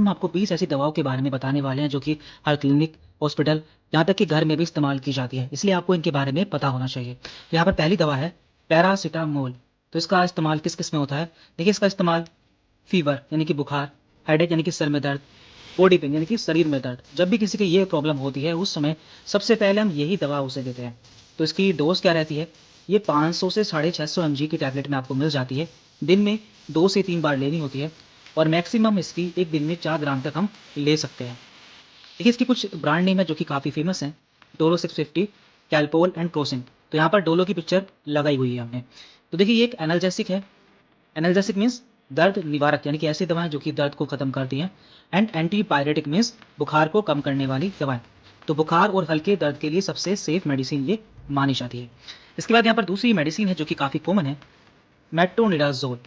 हम आपको 20 ऐसी दवाओं के बारे में बताने वाले हैं जो कि हर क्लिनिक, हॉस्पिटल, यहाँ तक कि घर में भी इस्तेमाल की जाती है, इसलिए आपको इनके बारे में पता होना चाहिए। तो यहाँ पर पहली दवा है पैरासिटामोल। तो इसका इस्तेमाल किस-किस में होता है? देखिए, इसका इस्तेमाल फ़ीवर यानी कि बुखार, हेडेक यानी कि सर में दर्द, बॉडी पेन यानी कि शरीर में दर्द, जब भी किसी की ये प्रॉब्लम होती है उस समय सबसे पहले हम यही दवा उसे देते हैं। तो इसकी डोज़ क्या रहती है? ये 500 से 650 एमजी की टैबलेट में आपको मिल जाती है। दिन में 2 से 3 बार लेनी होती है और मैक्सिमम इसकी एक दिन में 4 ग्राम तक हम ले सकते हैं। देखिए, इसकी कुछ ब्रांड नेम है जो कि काफ़ी फ़ेमस हैं, डोलो 650, कैलपोल एंड क्रोसिन। तो यहाँ पर डोलो की पिक्चर लगाई हुई है हमने। तो देखिए, ये एक एनाल्जेसिक है। एनाल्जेसिक मीन्स दर्द निवारक, यानी कि ऐसी दवाएँ जो कि दर्द को खत्म करती हैं। एंड एंटीपायरेटिक मीन्स बुखार को कम करने वाली दवाएँ। तो बुखार और हल्के दर्द के लिए सबसे सेफ मेडिसिन ये मानी जाती है। इसके बाद यहाँ पर दूसरी मेडिसिन है जो कि काफ़ी कॉमन है, मेट्रोनिडाज़ोल।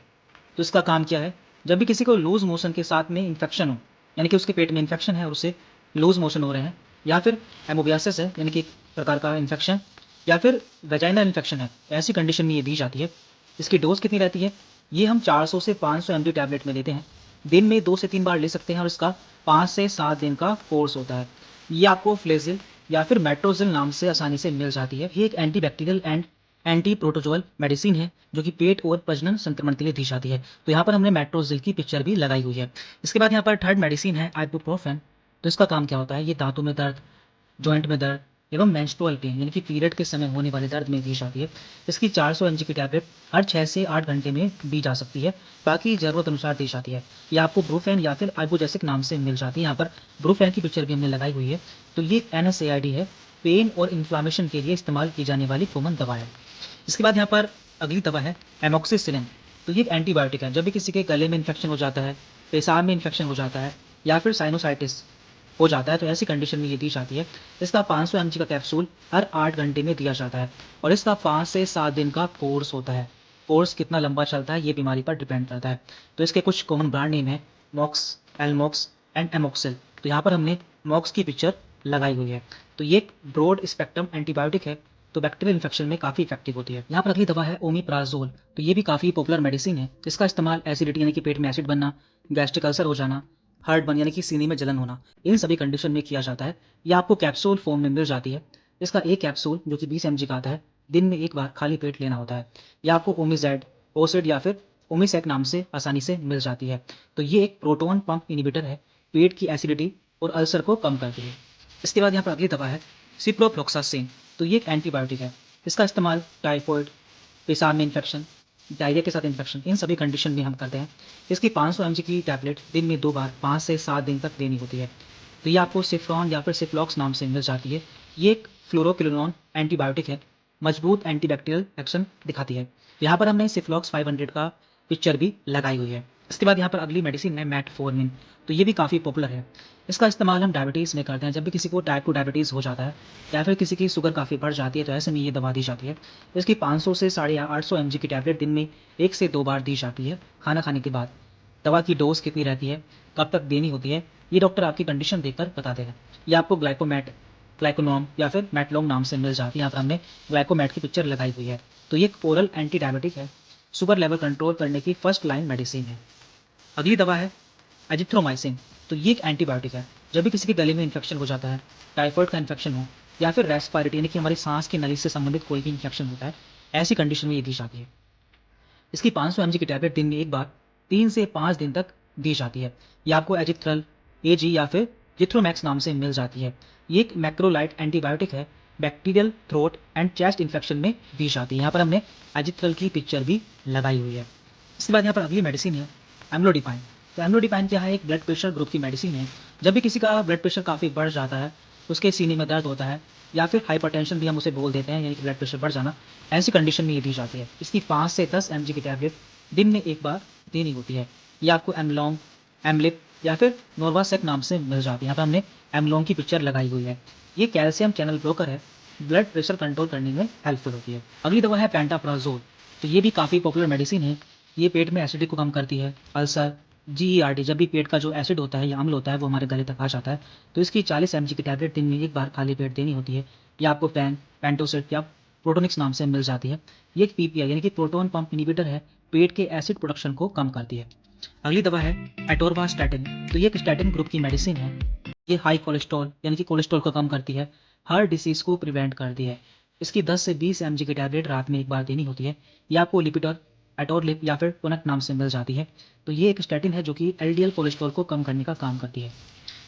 तो इसका काम क्या है? जब भी किसी को लूज़ मोशन के साथ में इन्फेक्शन हो, यानी कि उसके पेट में इन्फेक्शन है और उसे लूज़ मोशन हो रहे हैं, या फिर एमोबियासिस है यानी कि एक प्रकार का इन्फेक्शन, या फिर वेजाइनल इन्फेक्शन है, ऐसी कंडीशन में ये दी जाती है। इसकी डोज़ कितनी रहती है? ये हम 400 से 500 एमजी टैबलेट में लेते हैं। दिन में 2 से 3 बार ले सकते हैं और इसका 5 से 7 दिन का कोर्स होता है। ये आपको फ्लेज़िल या फिर मेट्रोजिल नाम से आसानी से मिल जाती है। ये एक antibacterial and anti protozoal medicine है जो कि पेट और प्रजनन संक्रमण के लिए दी जाती है। तो यहाँ पर हमने मेट्रोजिल की पिक्चर भी लगाई हुई है। इसके बाद यहाँ पर थर्ड मेडिसिन है आइबुप्रोफेन। तो इसका काम क्या होता है? ये दाँतों में दर्द, जॉइंट में दर्द एवं मेंस्ट्रुअल पेन यानी कि पीरियड के समय होने वाले दर्द में दी जाती है। इसकी 400 एमजी की टैबलेट हर 6 से 8 घंटे में दी जा सकती है, बाकी ज़रूरत अनुसार दी जाती है। ये आपको ब्रूफेन या फिर आइबुजेसिक नाम से मिल जाती है। यहाँ पर ब्रूफेन की पिक्चर भी हमने लगाई हुई है। तो ये एनएसएआईडी है, पेन और इन्फ्लामेशन के लिए इस्तेमाल की जाने वाली कॉमन दवा है। इसके बाद यहाँ पर अगली दवा है एमोक्सिसिलिन। तो ये एक एंटीबायोटिक है। जब भी किसी के गले में इन्फेक्शन हो जाता है, पेशाब में इन्फेक्शन हो जाता है या फिर साइनोसाइटिस हो जाता है, तो ऐसी कंडीशन में ये दी जाती है। इसका 500 एमजी का कैप्सूल हर 8 घंटे में दिया जाता है और इसका 5 से 7 दिन का कोर्स होता है। कोर्स कितना लंबा चलता है ये बीमारी पर डिपेंड करता है। तो इसके कुछ कॉमन ब्रांड नेम है, मॉक्स, एलमॉक्स एंड एमोक्सिल। तो यहाँ पर हमने मॉक्स की पिक्चर लगाई हुई है। तो ये एक ब्रॉड स्पेक्ट्रम एंटीबायोटिक है, तो बैक्टीरियल इन्फेक्शन में काफ़ी इफेक्टिव होती है। यहाँ पर अगली दवा है ओमिप्राज़ोल। तो ये भी काफ़ी पॉपुलर मेडिसिन है। इसका इस्तेमाल एसिडिटी यानी कि पेट में एसिड बनना, गैस्ट्रिक अल्सर हो जाना, हार्ट बर्न यानी कि सीने में जलन होना, इन सभी कंडीशन में किया जाता है। ये आपको कैप्सूल फॉर्म में मिल जाती है। इसका एक कैप्सूल जो कि 20 एमजी का आता है, दिन में एक बार खाली पेट लेना होता है। यह आपको ओमिज़ेड, ओसिड या फिर ओमिसेक नाम से आसानी से मिल जाती है। तो ये एक प्रोटॉन पंप इनिबिटर है, पेट की एसिडिटी और अल्सर को कम करती है। इसके बाद यहाँ पर अगली दवा है सिप्रोफ्लोक्सासिन। तो ये एक एंटीबायोटिक है। इसका इस्तेमाल टाइफॉइड, पेशाब में इन्फेक्शन, डायरिया के साथ इन्फेक्शन, इन सभी कंडीशन में हम करते हैं। इसकी 500 एमजी की टैबलेट दिन में 2 बार 5 से 7 दिन तक देनी होती है। तो ये आपको सिफ्रॉन या फिर सिफ्लॉक्स नाम से मिल जाती है। ये एक फ्लोरोक्विनोन एंटीबायोटिक है, मजबूत एंटीबैक्टीरियल एक्शन दिखाती है। यहाँ पर हमने सिफ्लॉक्स 500 का पिक्चर भी लगाई हुई है। इसके बाद यहाँ पर अगली मेडिसिन है मेटफॉर्मिन। तो ये भी काफ़ी पॉपुलर है। इसका इस्तेमाल हम डायबिटीज़ में करते हैं। जब भी किसी को टाइप 2 डायबिटीज़ हो जाता है या फिर किसी की शुगर काफ़ी बढ़ जाती है, तो ऐसे में ये दवा दी जाती है। इसकी 500 से 850 एमजी की टैबलेट दिन में 1 से 2 बार दी जाती है खाना खाने के बाद। दवा की डोज़ कितनी रहती है, कब तक देनी होती है, ये डॉक्टर आपकी कंडीशन देखकर बताते हैं। ये आपको ग्लाइकोमेट, ग्लाइकोनॉम या फिर मेटलॉन्ग नाम से मिल जाती है। यहाँ पर हमने ग्लाइकोमेट की पिक्चर लगाई हुई है। तो ये एक ओरल एंटी डायबिटिक है, शुगर लेवल कंट्रोल करने की फर्स्ट लाइन मेडिसिन है। अगली दवा है एजिथ्रोमाइसिन। तो ये एक एंटीबायोटिक है। जब भी किसी के गले में इन्फेक्शन हो जाता है, टाइफाइड का इन्फेक्शन हो या फिर रेस्पिरेटरी यानी कि हमारी सांस की नली से संबंधित कोई भी इन्फेक्शन होता है, ऐसी कंडीशन में ये दी जाती है। इसकी 500 एमजी की टैबलेट दिन में एक बार 3 से 5 दिन तक दी जाती है। ये आपको एजिथ्रल, एजी या फिर जिथ्रोमैक्स नाम से मिल जाती है। ये एक मैक्रोलाइट एंटीबायोटिक है, bacterial throat and chest infection में दी जाती है। यहाँ पर हमने एजिथ्रल की पिक्चर भी लगाई हुई है। इसके बाद यहाँ पर अगली मेडिसिन है एम्लोडिपाइन। तो एम्लोडिपाइन क्या है? एक ब्लड प्रेशर ग्रुप की मेडिसिन है। जब भी किसी का ब्लड प्रेशर काफ़ी बढ़ जाता है, उसके सीने में दर्द होता है या फिर हाइपरटेंशन भी हम उसे बोल देते हैं, यानी कि ब्लड प्रेशर बढ़ जाना, ऐसी कंडीशन में ये दी जाती है। इसकी 5 से 10 एमजी की टैबलेट दिन में एक बार देनी होती है। ये आपको एमलॉन्ग, एमलिप या फिर नोर्वासेक नाम से मिल जाती है। यहाँ पर हमने एमलॉन्ग की पिक्चर लगाई हुई है। ये कैल्शियम चैनल ब्लॉकर है, ब्लड प्रेशर कंट्रोल करने में हेल्पफुल होती है। अगली दवा है पेंटाप्राजोल। तो ये भी काफ़ी पॉपुलर मेडिसिन है। ये पेट में एसिडिटी को कम करती है, अल्सर, जीईआरडी, जब भी पेट का जो एसिड होता है या अम्ल होता है वो हमारे गले तक आ जाता है, तो इसकी 40 एमजी की टैबलेट दिन में एक बार खाली पेट देनी होती है। ये आपको पेंटोसिट या प्रोटोनिक्स नाम से मिल जाती है। ये एक पीपीआई यानी कि प्रोटॉन पंप इनिबिटर है, पेट के एसिड प्रोडक्शन को कम करती है। अगली दवा है एटोरवास्टैटिन। तो ये एक स्टैटिन ग्रुप की मेडिसिन है। ये हाई कोलेस्ट्रॉल यानी कि कोलेस्ट्रॉल को कम करती है, हार्ट डिसीज़ को प्रिवेंट करती है। इसकी 10 से 20 एमजी की टैबलेट रात में एक बार देनी होती है। ये आपको लिपिडॉल, एटोरलिप या फिर टोनक नाम से मिल जाती है। तो ये एक स्टैटिन है जो कि एलडीएल कोलेस्ट्रॉल को कम करने का काम करती है।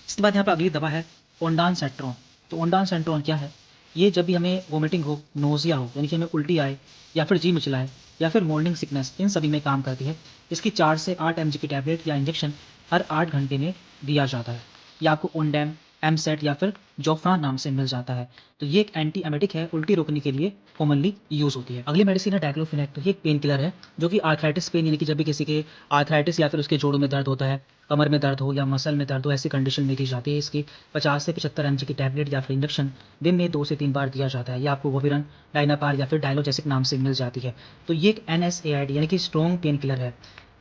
इसके बाद यहाँ पर अगली दवा है ओंडानसेट्रॉन। तो ओंडानसेट्रॉन क्या है? ये जब भी हमें वोमिटिंग हो, नोज़िया हो यानी कि हमें उल्टी आए या फिर जी मिचलाए या फिर मॉर्निंग सिकनेस, इन सभी में काम करती है। इसकी 4 से 8 एमजी की टैबलेट या इंजेक्शन हर 8 घंटे में दिया जाता है। ये आपको ओंडैम, एमसेट या फिर जोफ्रान नाम से मिल जाता है। तो ये एक एंटी एमेटिक है, उल्टी रोकने के लिए कॉमनली यूज़ होती है। अगली मेडिसिन है डाइक्लोफेनेक। तो ये एक पेन किलर है जो कि आर्थराइटिस पेन यानी कि जब भी किसी के आर्थराइटिस या फिर उसके जोड़ों में दर्द होता है, कमर में दर्द हो या मसल में दर्द हो, ऐसी कंडीशन में दी जाती है। इसकी 50 से 75 एमजी की टैबलेट या फिर इंजेक्शन दिन में 2 से 3 बार दिया जाता है। ये आपको वोविरन, डाइनापार या फिर डायलोजेसिक नाम से मिल जाती है। तो ये एक एनएसएआईडी यानी कि स्ट्रॉन्ग पेन किलर है।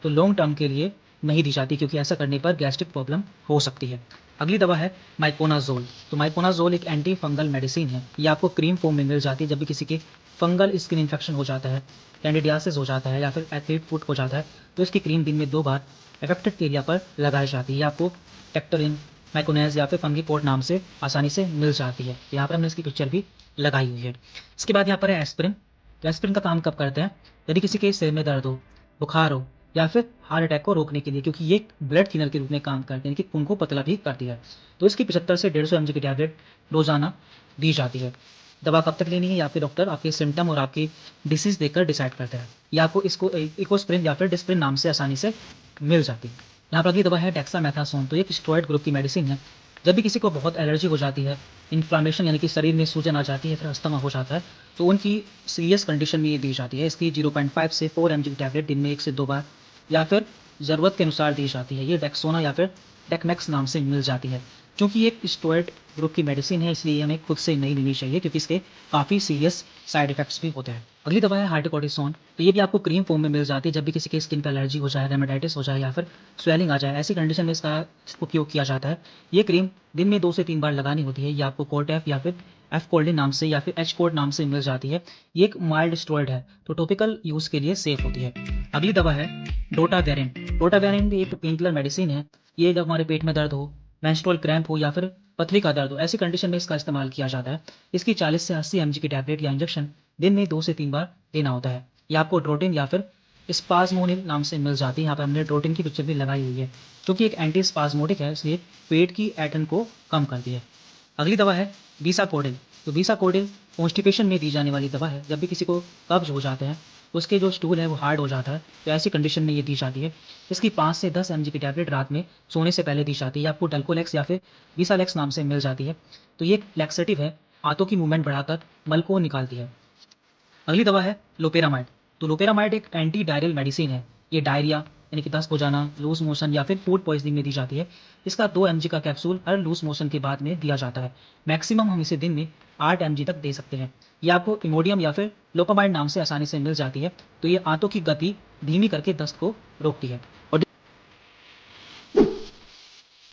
तो लॉन्ग टर्म के लिए नहीं दी जाती क्योंकि ऐसा करने पर गैस्ट्रिक प्रॉब्लम हो सकती है। अगली दवा है माइकोनाजोल। तो माइकोनाजोल एक एंटी फंगल मेडिसिन है। ये आपको क्रीम फॉर्म में मिल जाती है जब भी किसी के फंगल स्किन इन्फेक्शन हो जाता है, कैंडिडियासिस हो जाता है या फिर एथलीट फुट हो जाता है, तो इसकी क्रीम दिन में 2 बार अफेक्टेड एरिया पर लगाई जाती है। ये आपको टेक्टोरिन, माइकोनेज या फिर फंगीपोर्ट नाम से आसानी से मिल जाती है। यहाँ पर हमने इसकी पिक्चर भी लगाई हुई है। इसके बाद यहाँ पर है एस्पिरिन। तो एस्पिरिन का काम कब करते हैं? यदि किसी के सिर में दर्द हो, बुखार हो या फिर हार्ट अटैक को रोकने के लिए, क्योंकि ये एक ब्लड थिनर के रूप में काम करते हैं यानी कि खून को पतला भी करती है। तो इसकी 75 से 150 एमजी की टैबलेट रोजाना दी जाती है। दवा कब तक लेनी है या फिर डॉक्टर आपके सिम्टम और आपकी डिसीज देखकर डिसाइड करते हैं। या आपको इसको इकोस्प्रिन या फिर डिस्प्रिन नाम से आसानी से मिल जाती है। यहाँ पर अगली दवा है डेक्सामेथासोन। तो ये एक स्टेरॉइड ग्रुप की मेडिसिन है। जब भी किसी को बहुत एलर्जी हो जाती है, इन्फ्लामेशन यानी कि शरीर में सूजन आ जाती है, फिर अस्थमा हो जाता है, तो उनकी सीरियस कंडीशन में ये दी जाती है। इसकी 0.5 से 4 एमजी की टैबलेट दिन में 1 से 2 बार या फिर ज़रूरत के अनुसार दी जाती है। ये डेक्सोना या फिर डेकमेक्स नाम से मिल जाती है। क्योंकि ये एक स्टेरॉइड ग्रुप की मेडिसिन है इसलिए हमें खुद से नहीं लेनी चाहिए क्योंकि इसके काफ़ी सीरियस साइड इफेक्ट्स भी होते हैं। अगली दवा है हाइड्रोकोर्टिसोन। तो ये भी आपको क्रीम फॉर्म में मिल जाती है जब भी किसी के स्किन पर एलर्जी हो जाए, रेमेटाइटिस हो जाए या फिर स्वेलिंग आ जाए, ऐसी कंडीशन में इसका उपयोग किया जाता है। ये क्रीम दिन में 2 से 3 बार लगानी होती है। ये आपको कोर्टेफ या फिर एफ कोल्डिन नाम से या फिर एच कोड नाम से मिल जाती है। ये एक माइल्ड स्टेरॉइड है तो टॉपिकल यूज़ के लिए सेफ होती है। अगली दवा है डोटावेरिन। डोटावेरिन भी एक पेनकिलर मेडिसिन है। ये जब हमारे पेट में दर्द हो, मेंस्ट्रुअल क्रैम्प हो या फिर पथरी का दर्द हो, ऐसी कंडीशन में इसका इस्तेमाल किया जाता है। इसकी 40 से 80 एमजी की टैबलेट या इंजेक्शन दिन में 2 से 3 बार देना होता है। ये आपको ड्रोटिन या फिर स्पाज्मोनिल नाम से मिल जाती है। यहाँ पर हमने ड्रोटिन की पिक्चर भी लगाई हुई है क्योंकि एक एंटी स्पाज्मोटिक है इसलिए पेट की ऐंठन को कम करती है। अगली दवा है बीसाकोडिल। तो बीसाकोडिल कॉन्स्टिपेशन में दी जाने वाली दवा है। जब भी किसी को कब्ज हो जाते हैं, उसके जो स्टूल है वो हार्ड हो जाता है, तो ऐसी कंडीशन में ये दी जाती है। इसकी 5 से 10 एमजी की टैबलेट रात में सोने से पहले दी जाती है। आपको डल्कोलेक्स या फिर बीसालेक्स नाम से मिल जाती है। तो ये एक लैक्सेटिव है, आंतों की मूवमेंट बढ़ाकर मल को निकालती है। अगली दवा है लोपेरामाइड। तो लोपेरामाइड एक एंटी डायरियल मेडिसिन है। ये डायरिया यानी कि दस्त हो जाना, लूज मोशन या फिर फूड पॉइजनिंग में दी जाती है। इसका 2 एमजी का कैप्सूल हर लूज मोशन के बाद में दिया जाता है। मैक्सिमम हम इसे दिन में 8 एमजी तक दे सकते हैं। ये आपको इमोडियम या फिर लोपामाइड नाम से आसानी से मिल जाती है। तो ये आंतों की गति धीमी करके दस्त को रोकती है। और